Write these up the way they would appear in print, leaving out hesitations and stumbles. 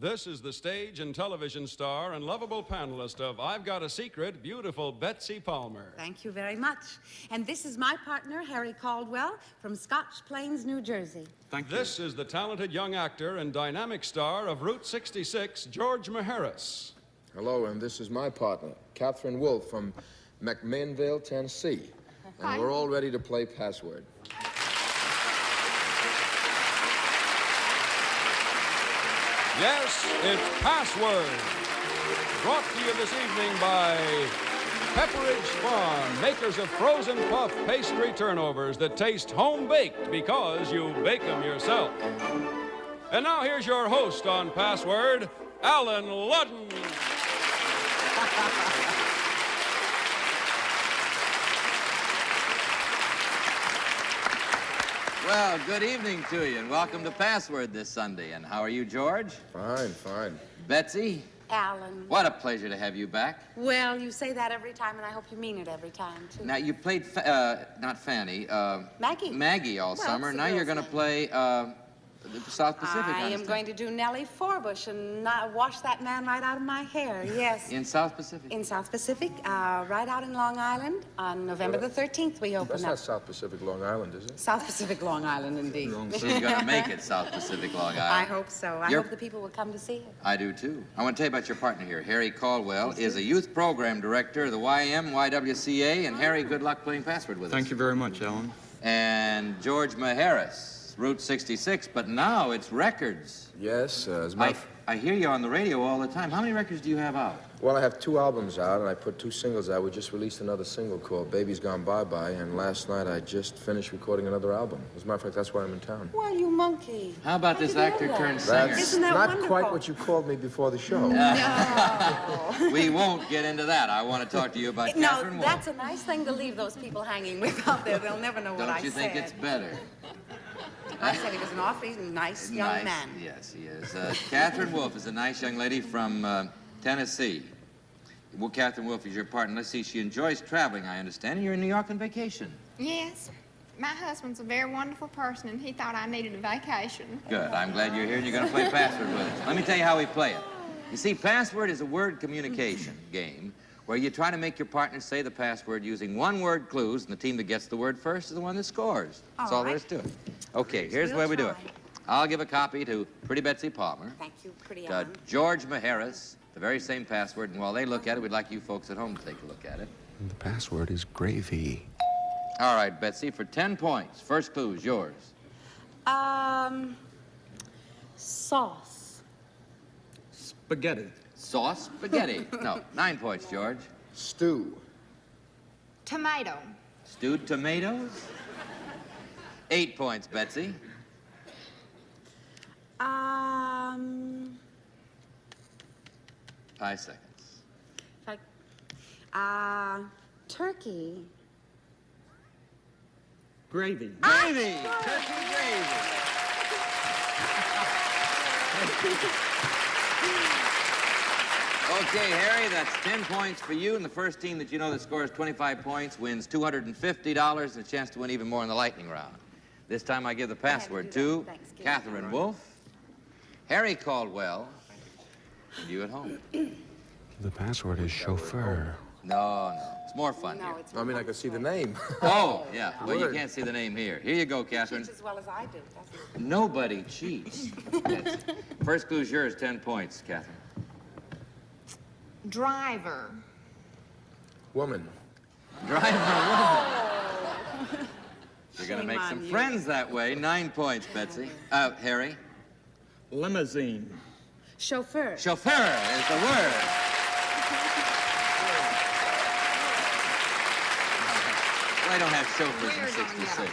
This is the stage and television star and lovable panelist of I've Got a Secret, beautiful Betsy Palmer. Thank you very much. And this is my partner, Harry Coldwell, from Scotch Plains, New Jersey. Thank you. This is the talented young actor and dynamic star of Route 66, George Maharis. Hello, and this is my partner, Katherine Wolff from Mcminnville, Tennessee. And we're all ready to play Password. Yes, it's Password. Brought to you this evening by Pepperidge Farm, makers of frozen puff pastry turnovers that taste home-baked because you bake them yourself. And now here's your host on Password, Alan Ludden. Well, good evening to you, and welcome to Password this Sunday. And how are you, George? Fine, fine. Betsy? Alan. What a pleasure to have you back. Well, you say that every time, and I hope you mean it every time, too. Now, you played, not Fanny, Maggie. Maggie all summer. Now you're going to play the South Pacific. I am going to do Nellie Forbush and not wash that man right out of my hair, yes. In South Pacific? In South Pacific, right out in Long Island. On November the 13th, we open That's up. not South Pacific, Long Island, is it? South Pacific, Long Island, indeed. So you're going to make it South Pacific, Long Island. I hope so. I hope the people will come to see it. I do, too. I want to tell you about your partner here. Harry Coldwell is a youth program director of the YMWCA. And Harry, good luck playing Password with us. Thank you very much, Alan. And George Maharis, Route 66, but now it's records. Yes, I hear you on the radio all the time. How many records do you have out? Well, I have 2 albums out, and I put 2 singles out. We just released another single called Baby's Gone Bye-Bye, and last night I just finished recording another album. As a matter of fact, that's why I'm in town. Well, you monkey. How about this actor turned singer? That's Isn't that not wonderful? quite what you called me before the show. No. We won't get into that. I want to talk to you about Katherine No, Wolff. that's a nice thing to leave those people hanging with out there. They'll never know what I said. Don't you think it's better? I said he was an awfully nice young man. Yes, he is. Katherine Wolff is a nice young lady from Tennessee. Well, Katherine Wolff is your partner. Let's see, she enjoys traveling, I understand. You're in New York on vacation. Yes. My husband's a very wonderful person, and he thought I needed a vacation. Good. I'm glad you're here, and you're going to play Password with us. Let me tell you how we play it. You see, Password is a word communication game where you try to make your partner say the password using one-word clues, and the team that gets the word first is the one that scores. That's all there is to it. Okay, here's the way we do it. I'll give a copy to Pretty Betsy Palmer. Thank you, pretty To Alan. George Maharis, the very same password, and while they look at it, we'd like you folks at home to take a look at it. And the password is gravy. All right, Betsy, for 10 points. First clue is yours. Sauce. Spaghetti. Sauce spaghetti. No, 9 points, George. Stew. Tomato. Stewed tomatoes. 8 points, Betsy. 5 seconds. Turkey. Gravy. Gravy! Turkey gravy. Okay, Harry, that's 10 points for you, and the first team that you know that scores 25 points wins $250 and a chance to win even more in the lightning round. This time I give the password to Katherine Wolff, Harry Coldwell, and you at home. The password is chauffeur. No, it's more fun No, here. it's I mean, I can see the name. Oh, yeah. Well, you Word. can't see the name here. Here you go, Katherine. as well as I do. Nobody cheats. Yes. First clue's yours, 10 points, Katherine. Driver. Woman. Driver woman. You're going to make Shame some on you. friends that way. 9 points, Betsy. Harry. Limousine. Chauffeur. Chauffeur is the word. Well, I don't have chauffeurs in Weird on 66. that.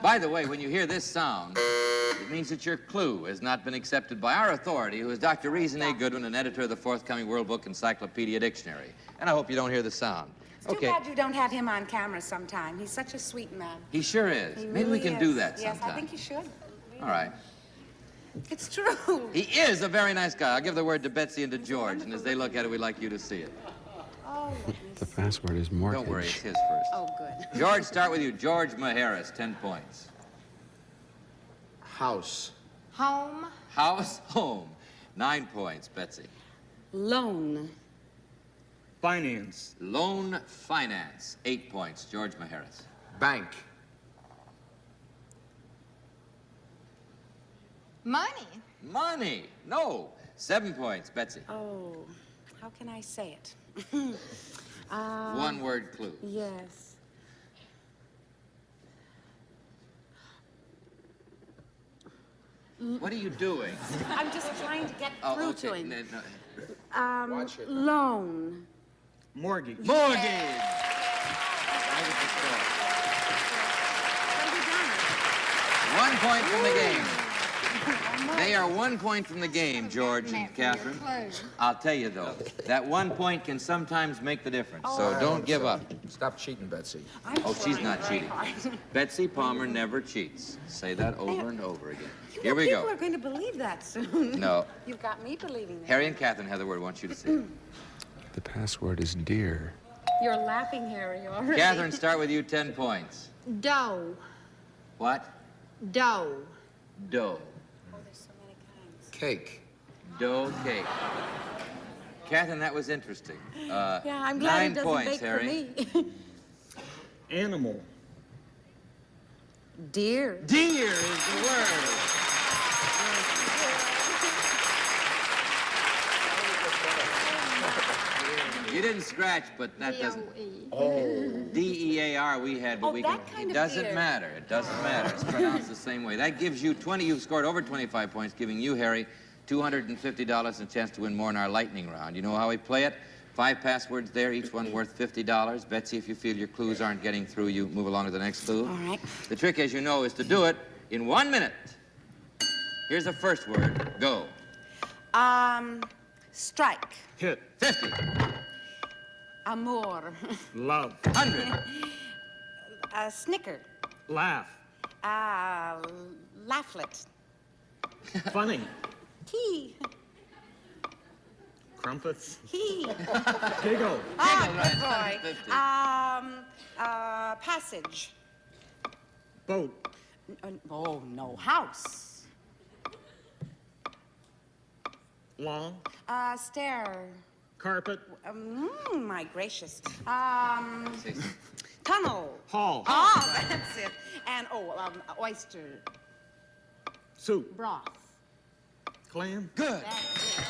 By the way, when you hear this sound, it means that your clue has not been accepted by our authority, who is Dr. Reason A. Goodwin, an editor of the forthcoming World Book Encyclopedia Dictionary. And I hope you don't hear the sound. It's too bad you don't have him on camera sometime. He's such a sweet man. He sure is. He Maybe we really can is. do that Yes, sometime. I think you should. All right. It's true. He is a very nice guy. I'll give the word to Betsy and to George, and as they look at it, we'd like you to see it. Oh, The password is mortgage. Don't worry, it's his first. oh, good. George, start with you. George Maharis, 10 points. House. Home. House, home. 9 points, Betsy. Loan. Finance. Loan finance, 8 points. George Maharis. Bank. Money. Money, no. 7 points, Betsy. Oh, how can I say it? One word clue. Yes. What are you doing? I'm just trying to get through to him. No. Watch it. Loan. Mortgage. Mortgage! What have you done? 1 point from the game. They are 1 point from the game, George and Catherine. I'll tell you, though, that 1 point can sometimes make the difference, so don't give up. Stop cheating, Betsy. Oh, she's not cheating. Betsy Palmer never cheats. Say that over and over again. Here we People go. are going to believe that soon. No. You've got me believing that. Harry and Catherine have the word. I want you to see it. The password is dear. You're laughing, Harry, already. Catherine, start with you, 10 points. Dough. What? Dough. Dough. Oh, there's so many kinds. Cake. Dough cake. Catherine, that was interesting. Yeah, I'm glad he 9 doesn't points, bake Harry. for me. Animal. Dear. Deer is the word. You didn't scratch, but that doesn't. D-O-E. D-E-A-R we had, but Oh, we that can. kind It of doesn't deer. matter. It doesn't matter. It's pronounced the same way. That gives you 20. You've scored over 25 points, giving you, Harry, $250 and a chance to win more in our lightning round. You know how we play it? 5 passwords there, each one worth $50. Betsy, if you feel your clues aren't getting through, you move along to the next clue. All right. The trick, as you know, is to do it in 1 minute. Here's the first word. Go. Strike. Hit. 50. Amour. Love. 100. Snicker. Laugh. Laughlett. Funny. Tea. Crumpets. He. Giggle. Ah, right. good 50. boy. Passage. Boat. Oh, no. House. Long. Stair. Carpet. My gracious. 60. Tunnel. Hall. Oh, that's it. And, oyster Soup. broth. Clam. Good. That's it.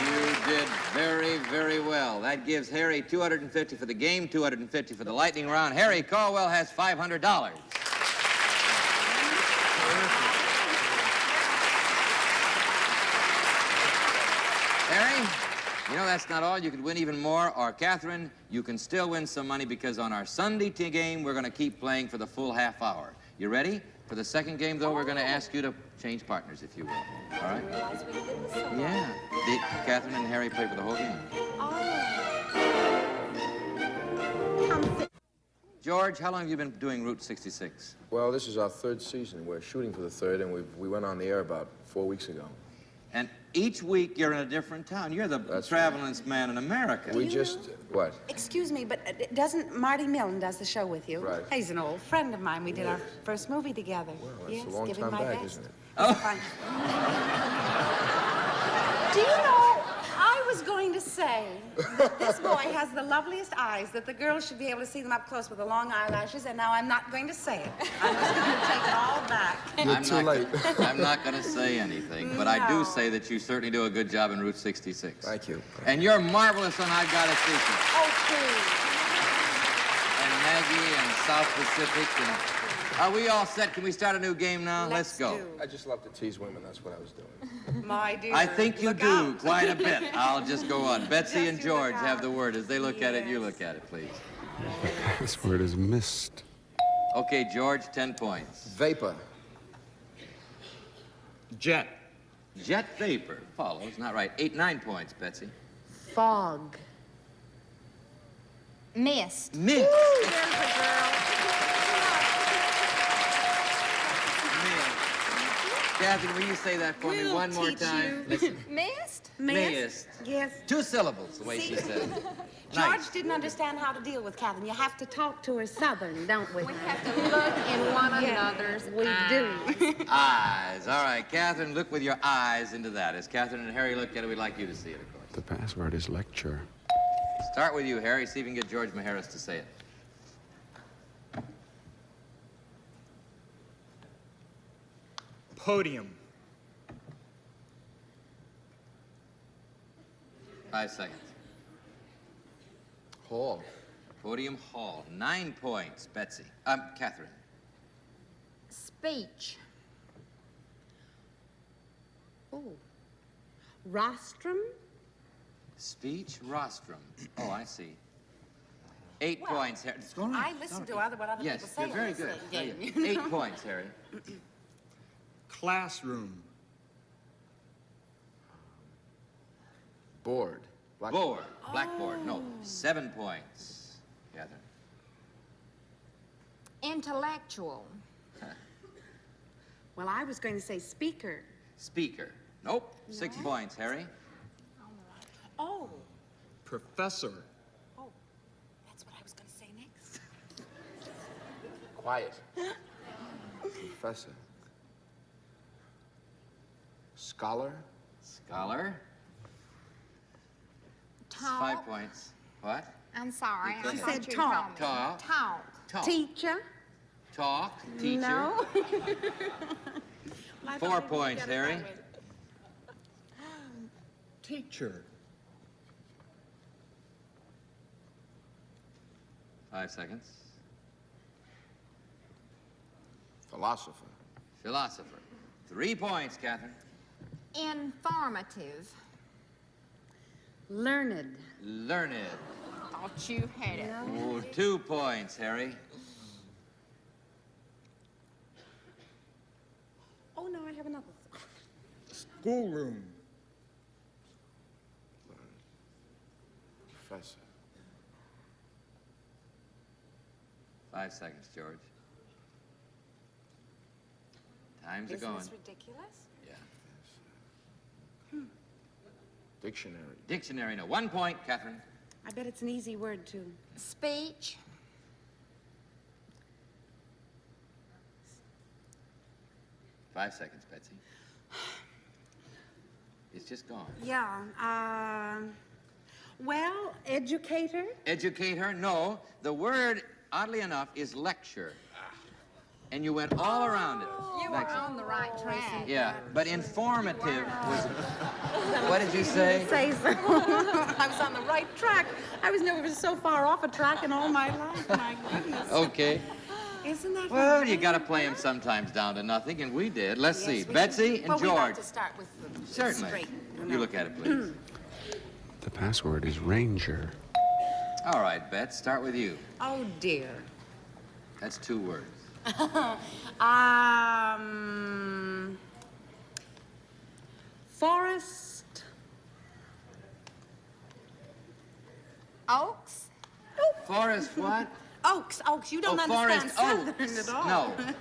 You did very, very well. That gives Harry $250 for the game, $250 for the lightning round. Harry Coldwell has $500. Harry, you know that's not all. You could win even more. Or Catherine, you can still win some money because on our Sunday game, we're going to keep playing for the full half hour. You ready? For the second game, though, we're going to ask you to change partners, if you will. All right? Realize we did this so well. Yeah. Catherine and Harry play for the whole game. George, how long have you been doing Route 66? Well, this is our 3rd season. We're shooting for the 3rd, and we went on the air about 4 weeks ago. And each week you're in a different town. You're the That's travelingest man in America. We just... What? Excuse me, but doesn't Marty Milne does the show with you? Right. He's an old friend of mine. We did our first movie together. Well, that's yes, a long giving time my back, best. isn't it? Oh. Do you know, I was going to say that this boy has the loveliest eyes, that the girls should be able to see them up close with the long eyelashes, and now I'm not going to say it. I'm just going to take it all back. You're too late. I'm not going to say anything, but I do say that you certainly do a good job in Route 66. Thank you. And you're marvelous on I've Got a Secret. Oh, please. And Maggie and South Pacific. And are we all set? Can we start a new game now? Let's go. do. I just love to tease women. That's what I was doing. My dear. I think you look do out. quite a bit. I'll just go on. Betsy Yes, and you George look have out. the word. As they look at it, you Yes. look at it, please. The password is mist. Okay, George, 10 points. Vapor. Jet. Jet vapor follows. Not right. 9 points, Betsy. Fog. Mist. Mist. Ooh, there's a girl. Katherine, will you say that for me We'll one more teach time? you. Listen. Missed? Mayest. Yes. 2 syllables, the way she said it. George Nice. didn't understand how to deal with Katherine. You have to talk to her Southern, don't we? We have to look in one another's We do. Eyes. All right, Katherine, look with your eyes into that. As Katherine and Harry look at it, we'd like you to see it, of course. The password is lecture. Start with you, Harry. See if you can get George Maharis to say it. Podium. 5 seconds. Hall. Podium Hall. 9 points, Betsy. Katherine. Speech. Oh. Rostrum? Speech rostrum. Oh, I see. 8 points, Harry. I listen to what other Yes, people say. you're very in this good. game, Yeah, you yeah. know? 8 points, Harry. Classroom. Board. Board. Blackboard. No. 7 points, Katherine. Intellectual. Well, I was going to say speaker. Speaker. Nope. 6 points, Harry. Oh. Professor. Oh. That's what I was going to say next. Quiet. Professor. Scholar. Scholar. Talk. 5 points. What? I'm sorry. You I said thought you talk. told me. Talk. Talk. Talk. Teacher? Talk. Teacher. No. 4 points, Harry. Teacher. 5 seconds. Philosopher. Philosopher. 3 points, Katherine. Informative. Learned. Learned. Thought you had it. Oh, 2 points, Harry. Oh, no, I have another. Schoolroom. Professor. 5 seconds, George. Times are Isn't going. this ridiculous? Yeah. Dictionary. Dictionary, no. 1 point, Katherine. I bet it's an easy word, too. Speech. 5 seconds, Betsy. It's just gone. Yeah, well, educator? Educate her? No. The word, oddly enough, is lecture. And you went all around it. You were on the right track. Yeah, but informative was... What did you say? Say so. I was on the right track. I was never so far off a track in all my life. My goodness. Okay. Isn't that Well, you got to play him sometimes down to nothing, and we did. Let's see. Betsy and well, we George. got to start with the Certainly. straight. You look at it, please. The password is ranger. All right, Bet, start with you. Oh, dear. That's 2 words. Forest. Oaks. Forest what? Oaks. You don't understand Forest Southern Oaks. at all.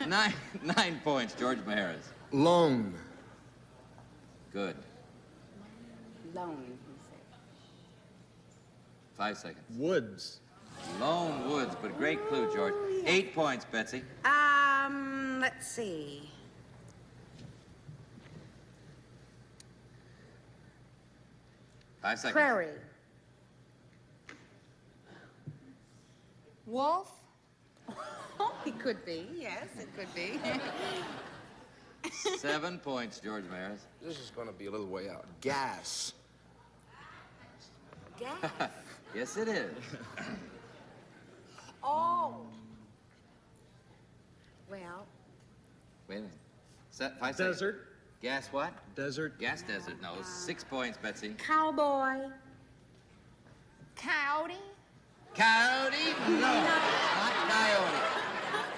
No. 9 points, George Maharis. Loan. Good. Lone, he said. 5 seconds. Woods. Lone Woods, but great clue, George. 8 points, Betsy. Let's see. Five seconds. Prairie. Wolff. Oh, it could be. Yes, it could be. 7 points, George Maharis. This is going to be a little way out. Gas. Gas. Yes, it is. Oh. Well, Wait a minute. 5 seconds. Desert. Gas what? Desert. Gas desert. No, 6 points, Betsy. cowboy. Coyote. Coyote? No, not coyote.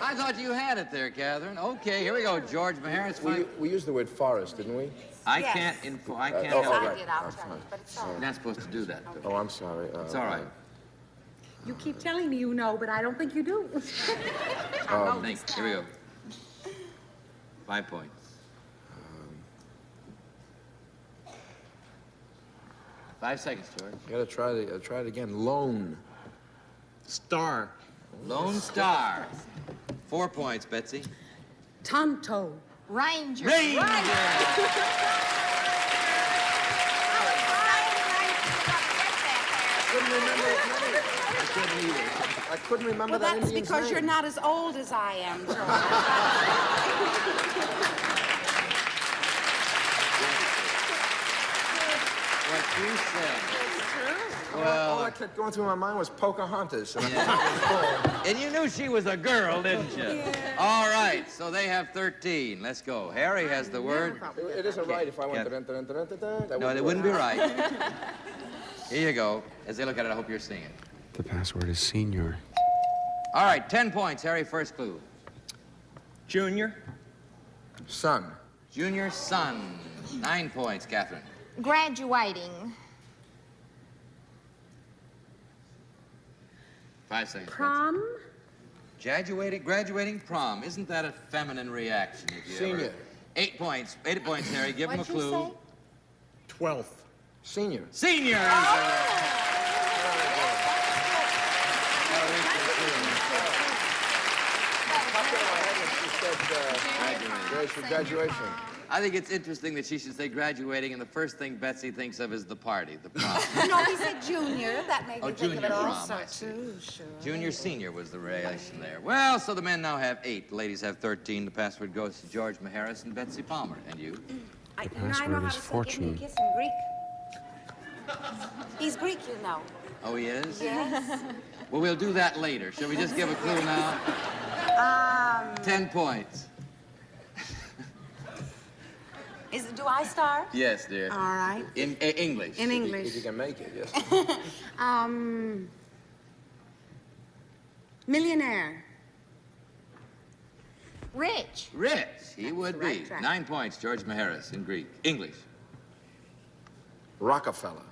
I thought you had it there, Katherine. Okay, here we go. George Maharis. We used the word forest, didn't we? I Yes. can't I can't oh, help all it. right. I did, I'll Oh, tell fine. you, but it's all You're right. not supposed to do that. Oh, I'm sorry. It's all right. You keep telling me you know, but I don't think you do. Think. Here we go. 5 points. 5 seconds, George. You gotta try it again. Lone. Star. Lone Star. 4 points, Betsy. Tonto. Ranger. Ranger. I couldn't remember Well, that that's Indian's because name. you're not as old as I am, George. What you said. All that kept going through my mind was Pocahontas. And And you knew she was a girl, didn't you? Yeah. All right, so they have 13. Let's go. Harry has the word. It isn't right if I went... No, it wouldn't be right. Here you go. As they look at it, I hope you're seeing it. The password is senior. All right, 10 points, Harry. First clue. Junior. Son. Junior son. 9 points, Katherine. Graduating. 5 seconds. Prom? Graduating prom. Isn't that a feminine reaction? If you Senior. Ever... 8 points. 8 points, Harry. Give him a What'd clue. you say? 12th. Senior. Senior. Graduation. I think it's interesting that she should say graduating, and the first thing Betsy thinks of is the party, the prom. No, he said junior. That made me think junior of it prom, also, I see. too. Sure. Junior, senior was the relation there. Well, so the men now have 8. The ladies have 13. The password goes to George Maharis and Betsy Palmer. And you? I know password how is to say fortune. give me a kiss in Greek. He's Greek, you know. Oh, he is? Yes. Well, we'll do that later. Shall we just give a clue now? 10 points. Do I start? Yes, dear. All right. In English. In If English. you can make it, yes. Millionaire. Rich. Rich, he would the right be. track. 9 points, George Maharis in Greek. English. Rockefeller.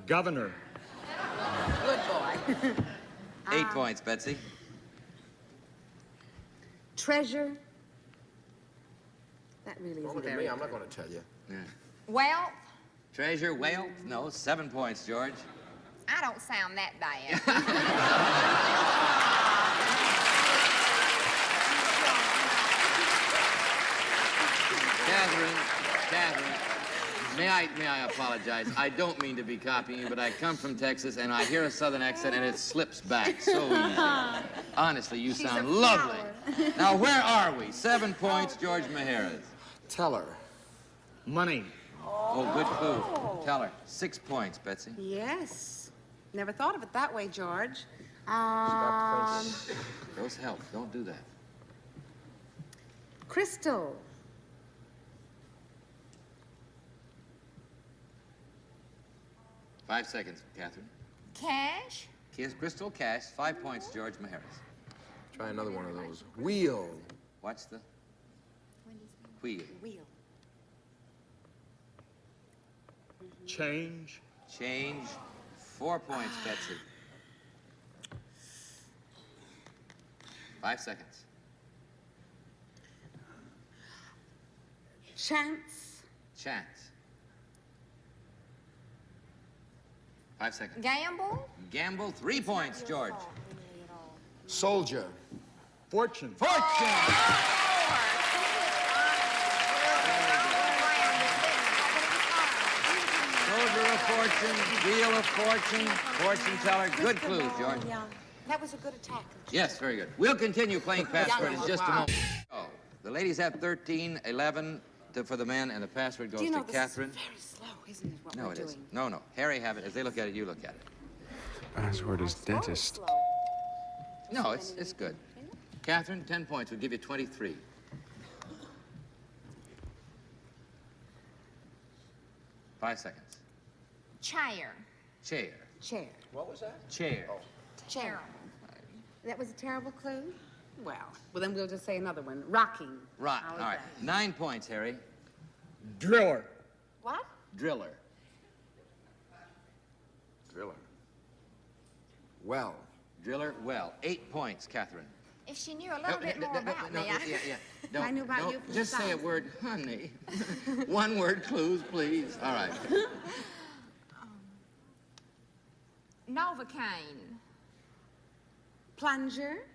Governor. Good boy. 8 points, Betsy. Treasure. That really isn't Look at very me, I'm good. not going to tell you. Wealth. Treasure, wealth? No, 7 points, George. I don't sound that bad. Catherine, may I apologize? I don't mean to be copying you, but I come from Texas, and I hear a southern accent, and it slips back so easy. Honestly, you sound a lovely. flower. Now, where are we? 7 points, George Maharis. Teller. Money. Oh, good clue. Tell her. 6 points, Betsy. Yes. Never thought of it that way, George. Stop thinking. Those help. Don't do that. Crystal. Five seconds, Catherine. Cash. Kiss Crystal Cash. 5 points, George Maharis. Try another one of those. Wheel. Watch the wheel. Wheel. Change. Change. 4 points, Betsy. 5 seconds. Chance. Chance. 5 seconds. Gamble. Gamble. 3 points, George. Soldier. Fortune. Fortune. Soldier of fortune. Wheel of fortune. Fortune teller. Good clues, George. Yeah. That was a good attack. Yes, very good. We'll continue playing password in just a moment. Oh, the ladies have 13, 11 for the men, and the password goes Do you know to this Catherine. is very slow, isn't it, what No, we're it doing? isn't. No, no. Harry have it. As they look at it, you look at it. Password is Slow, dentist. slow. No, it's good. Catherine, 10 points. We'll give you 23. Five seconds. Chair. Chair. Chair. What was that? Chair. Chair. That was a terrible clue? Well, then we'll just say another one. Rocking. Right. How All is right. that? 9 points, Harry. Driller. What? Driller. Driller. Well. Driller, well. 8 points, Catherine. If she knew a little bit more about me, Don't, I knew about don't, you from just say a science. word, honey. One word clues, please. All right. Novocaine. Plunger.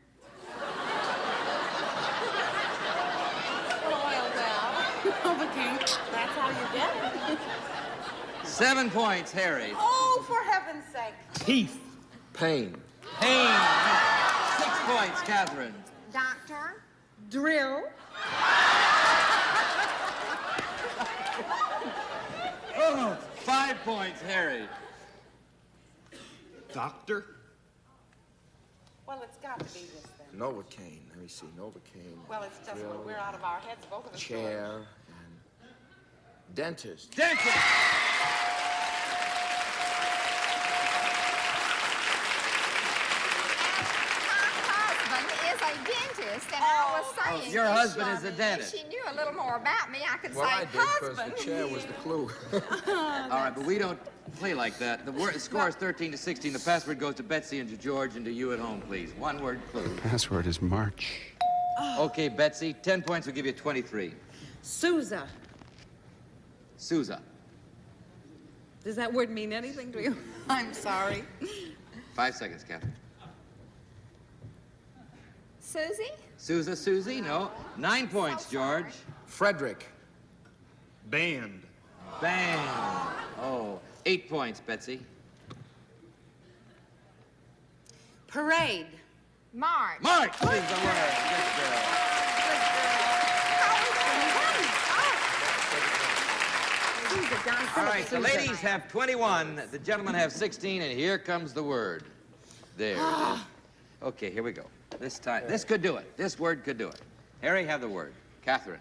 Novocaine. That's how you get it. 7 points, Harry. Oh, for heaven's sake. Teeth. Pain. Pain. 6 points, Katherine. Doctor. Drill. Oh, 5 points, Harry. Doctor. Well, it's got to be this then. Novocaine. Let me see. Novocaine. Well, it's just Drill, we're out of our heads, both of us. chair, and dentist. Dentist. Is a dentist, and I was saying... your if husband she- is a dentist. If she knew a little more about me, I could Well, I say did, because husband. the chair was the clue. All right, but we don't play like that. The score is 13-16. The password goes to Betsy and to George and to you at home, please. One word clue. Password is March. Okay, Betsy, 10 points will give you 23. Sousa. Sousa. Does that word mean anything to you? I'm sorry. 5 seconds, Katherine. Susie? Sousa, Susie, no. 9 points, George. Frederick. Band. Bang. Oh, 8 points, Betsy. Parade. March. March is the word. Good girl. All right, the ladies have 21, the gentlemen have 16, and here comes the word. There it is. Okay, here we go. This time, this could do it. This word could do it. Harry, have the word. Katherine,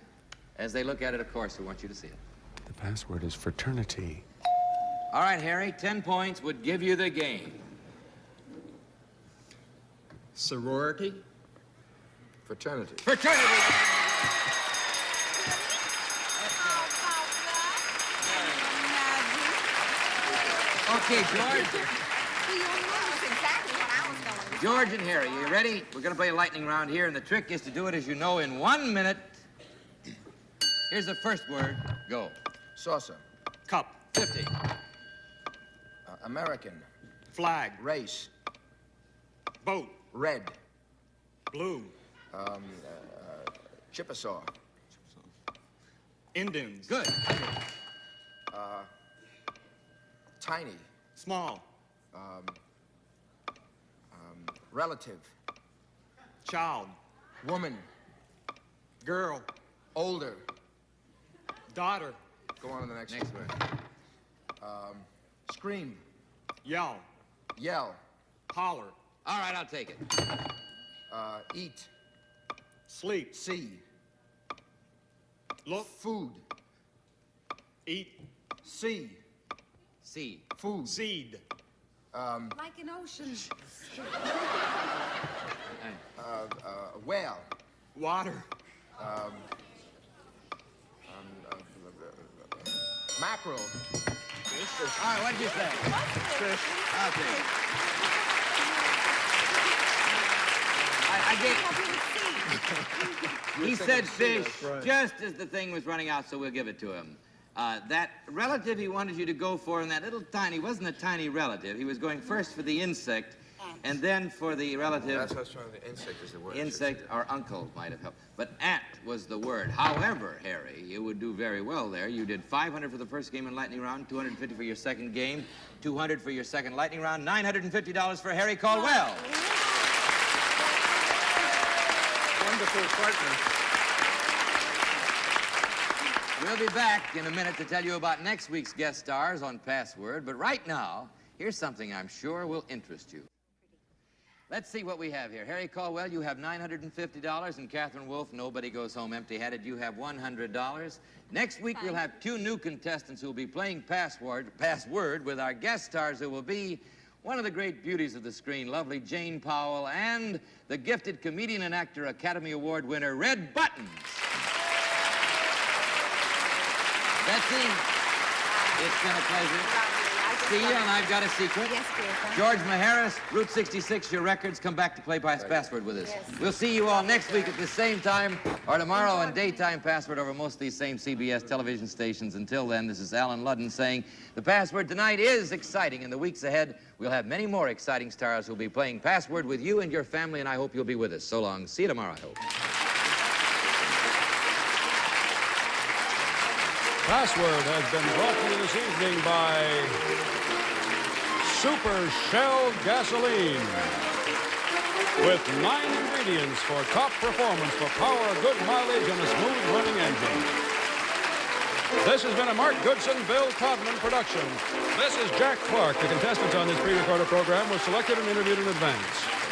as they look at it, of course, we want you to see it. The password is fraternity. All right, Harry, 10 points would give you the game. Sorority. Fraternity. Fraternity. Okay, George. That was exactly what I was going to say. George and Harry, you ready? We're going to play a lightning round here, and the trick is to do it, as you know, in 1 minute. Here's the first word. Go. Saucer. Cup. 50. American. Flag. Race. Boat. Red. Blue. Chippewa. Indians. Good. Tiny. Small. Relative. Child. Woman. Girl. Older. Daughter. Go on to the next Next one. word. Scream. Yell. Yell. Holler. All right, I'll take it. Eat. Sleep. See. Look. Food. Eat. See. C. Food. Seed. Like an ocean. Whale. Water. Mackerel. All right, what'd you say? Fish. I'll take it. He said fish right. just as the thing was running out, so we'll give it to him. That relative he wanted you to go for, and that little tiny, wasn't a tiny relative. He was going first for the insect, and then for the relative. That's what I was trying to think. Insect is the word. Insect or uncle might have helped. But ant was the word. However, Harry, you would do very well there. You did 500 for the first game in lightning round, 250 for your second game, 200 for your second lightning round, $950 for Harry Coldwell. Wonderful partner. We'll be back in a minute to tell you about next week's guest stars on Password, but right now, here's something I'm sure will interest you. Let's see what we have here. Harry Coldwell, you have $950, and Katherine Wolff, nobody goes home empty-handed. You have $100. Next week, we'll have 2 new contestants who will be playing Password with our guest stars, who will be one of the great beauties of the screen, lovely Jane Powell, and the gifted comedian and actor Academy Award winner, Red Buttons. Betsy, it's been a pleasure. See you, and I've got a secret. Yes, dear. George Maharis, Route 66, your records. Come back to play Password with us. Yes. We'll see you all next week at the same time, or tomorrow on Daytime Password over most of these same CBS television stations. Until then, this is Alan Ludden saying the Password tonight is exciting. In the weeks ahead, we'll have many more exciting stars who'll be playing Password with you and your family, and I hope you'll be with us. So long. See you tomorrow, I hope. Password has been brought to you this evening by Super Shell Gasoline. With 9 ingredients for top performance, for power, good mileage, and a smooth-running engine. This has been a Mark Goodson, Bill Todman production. This is Jack Clark. The contestants on this pre-recorded program were selected and interviewed in advance.